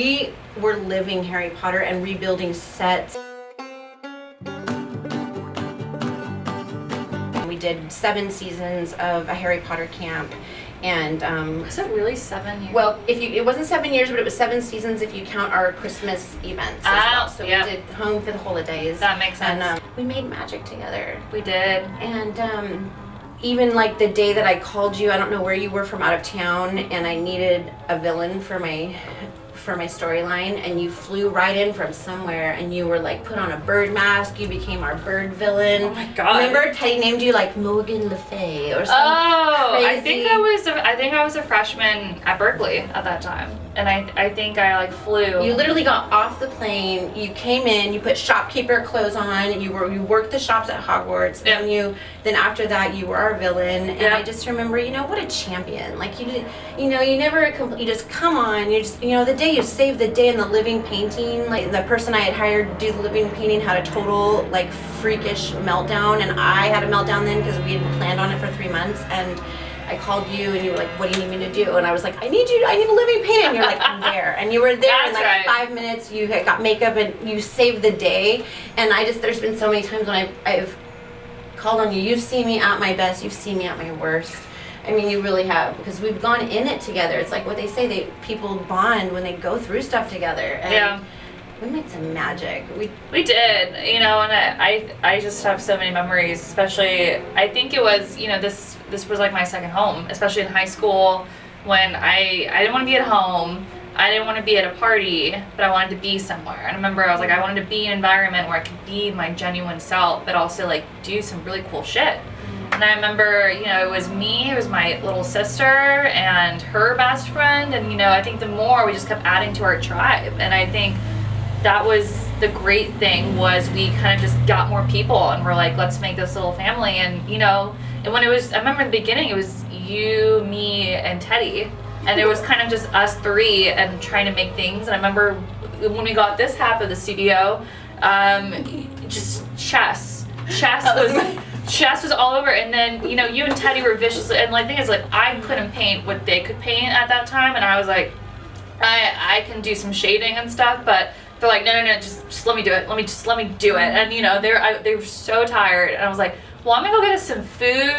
We were living Harry Potter and rebuilding sets. We did 7 seasons of a Harry Potter camp. And was it really 7 years? well, it wasn't 7 years, but it was 7 seasons if you count our Christmas events as well. So yeah. we did Home for the Holidays. That makes sense. And we made magic together. We did. And even like the day that I called you, I don't know where you were from out of town, and I needed a villain for my storyline, and you flew right in from somewhere, and you were like put on a bird mask. You became our bird villain. Oh my god! Remember Teddy named you like Morgan Le Fay or something. Oh, crazy. I think I was a freshman at Berkeley at that time, and I think I like flew. You literally got off the plane. You came in. You put shopkeeper clothes on. You worked the shops at HogwARTS. Yep. Then after that, you were our villain. And yep. I just remember, what a champion. Like you did, you never, you just come on. You just, the day you saved the day in the living painting. Like the person I had hired to do the living painting had a total like freakish meltdown, and I had a meltdown then because we had planned on it for 3 months. And I called you and you were like, what do you need me to do? And I was like, I need a living painting. And you're like, I'm there. And you were there in like right. 5 minutes. You had got makeup and you saved the day. And there's been so many times when I've called on you. You've seen me at my best. You've seen me at my worst. I mean, you really have, because we've gone in it together. It's like what they say, people bond when they go through stuff together. And yeah. We made some magic. We did, and I just have so many memories, especially, I think it was, this was like my second home, especially in high school when I didn't want to be at home. I didn't want to be at a party, but I wanted to be somewhere. And I remember I was like, I wanted to be in an environment where I could be my genuine self, but also like do some really cool shit. And I remember, it was me, it was my little sister and her best friend. And, I think the more we just kept adding to our tribe. And I think that was the great thing, was we kind of just got more people and we're like, let's make this little family. And, and when I remember in the beginning, it was you, me, and Teddy. And it was kind of just us 3 and trying to make things. And I remember when we got this half of the studio, just chess was all over. And then, you and Teddy were viciously, and like, the thing is, like, I couldn't paint what they could paint at that time. And I was like, I can do some shading and stuff, but they're like, no, just let me do it. Let me do it. And they were so tired, and I was like, well, I'm gonna go get us some food,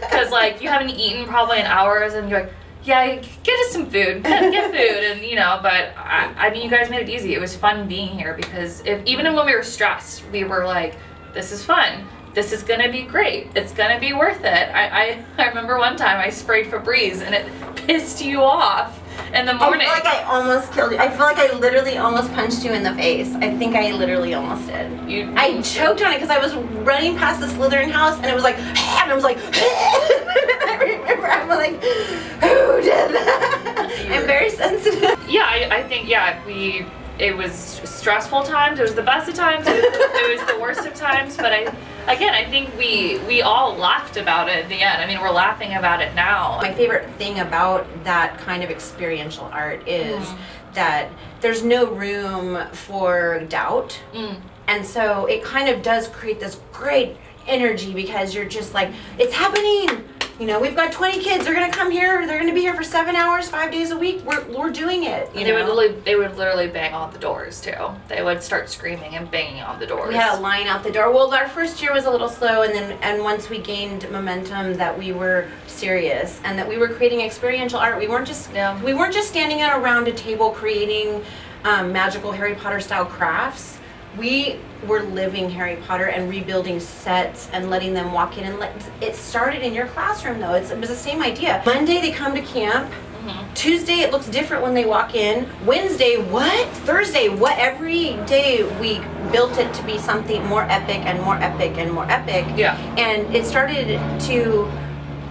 because like you haven't eaten probably in hours, and you're like, yeah, get us some food, get food, and but I mean, you guys made it easy. It was fun being here, because even when we were stressed, we were like, this is fun. This is gonna be great. It's gonna be worth it. I remember one time I sprayed Febreze and it pissed you off in the morning. I feel like I almost killed you. I feel like I literally almost punched you in the face. I think I literally almost did. I choked on it because I was running past the Slytherin house and it was like, and I was like, I remember I'm like, who did that? I'm very sensitive. Yeah, I think, it was stressful times. It was the best of times. It was the worst of times. But I think we all laughed about it at the end. I mean, we're laughing about it now. My favorite thing about that kind of experiential art is that there's no room for doubt. And so it kind of does create this great energy, because you're just like, it's happening. We've got 20 kids. They're gonna come here. They're gonna be here for 7 hours, 5 days a week. We're doing it. They would literally bang on the doors too. They would start screaming and banging on the doors. We had a line out the door. Well, our first year was a little slow, and once we gained momentum, that we were serious and that we were creating experiential art. We weren't just standing around a table creating magical Harry Potter style crafts. We were living Harry Potter and rebuilding sets and letting them walk in, and it started in your classroom though. It was the same idea. Monday they come to camp. Tuesday it looks different when they walk in. Wednesday what? Thursday what? Every day we built it to be something more epic and more epic and more epic. Yeah. And it started to,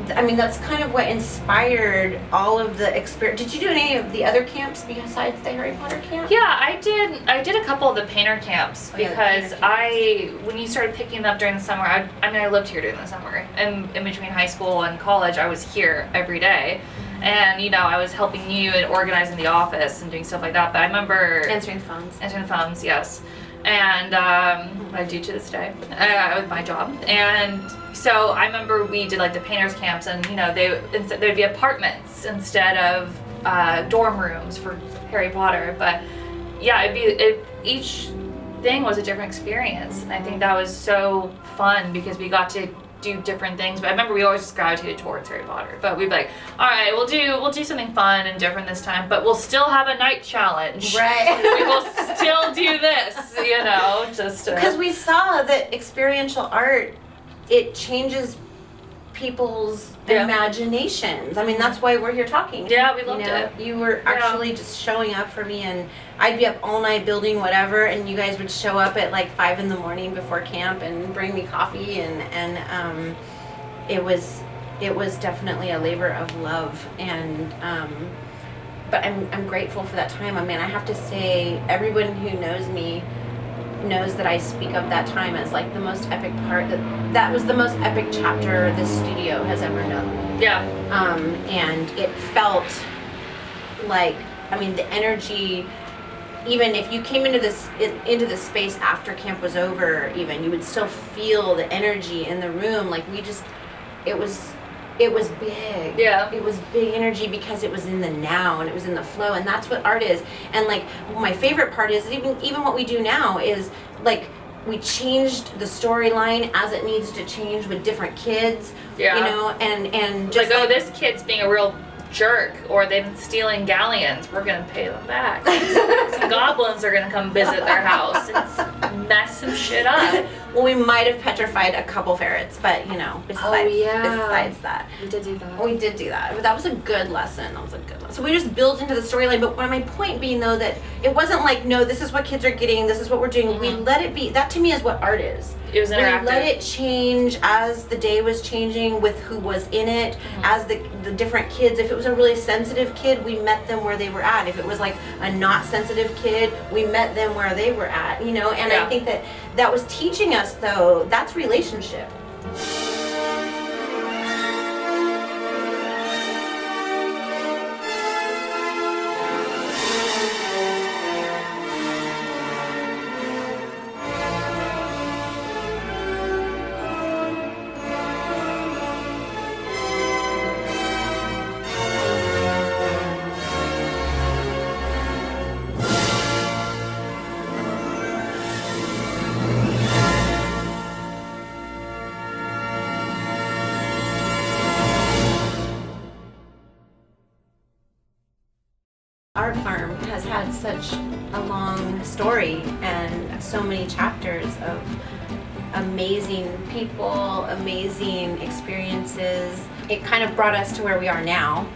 that's kind of what inspired all of the experience. Did you do any of the other camps besides the Harry Potter camp? Yeah, I did a couple of the painter camps, because when you started picking them up during the summer, I lived here during the summer, and in between high school and college, I was here every day. And, I was helping you and organizing the office and doing stuff like that. But I remember Answering the phones, yes. And I do to this day with my job. And so I remember we did like the painters camps, and there'd be apartments instead of dorm rooms for Harry Potter. But yeah, each thing was a different experience, and I think that was so fun because we got to do different things. But I remember we always just gravitated towards Harry Potter. But we'd be like, all right, we'll do something fun and different this time, but we'll still have a night challenge. Right. We will still do this, you know, just because we saw that experiential art, it changes people's imaginations. I mean, that's why we're here talking. Yeah, we loved it. You were actually just showing up for me, and I'd be up all night building whatever, and you guys would show up at like 5 a.m. before camp and bring me coffee, and it was definitely a labor of love, and but I'm grateful for that time. I mean, I have to say, everyone who knows me knows that I speak of that time as like the most epic part. That was the most epic chapter this studio has ever known. Yeah. And it felt like, I mean, the energy, even if you came into this space after camp was over, even, you would still feel the energy in the room. Like, it was big. Yeah. It was big energy because it was in the now and it was in the flow, and that's what art is. And like, my favorite part is even what we do now is like, we changed the storyline as it needs to change with different kids. Yeah. You know, and just like, oh, this kid's being a real jerk, or they've been stealing galleons, we're gonna pay them back. Some goblins are gonna come visit their house and mess some shit up. Well, we might have petrified a couple ferrets, but you know, besides that. We did do that. We did do that. But that was a good lesson. So we just built into the storyline. But my point being, though, that it wasn't like, no, this is what kids are getting, this is what we're doing. Mm-hmm. We let it be. That to me is what art is. It was interactive. We let it change as the day was changing with who was in it, mm-hmm. as the different kids. If it was a really sensitive kid, we met them where they were at. If it was like a not sensitive kid, we met them where they were at, you know? And I think that was teaching us, though, that's relationship. Art Farm has had such a long story and so many chapters of amazing people, amazing experiences. It kind of brought us to where we are now.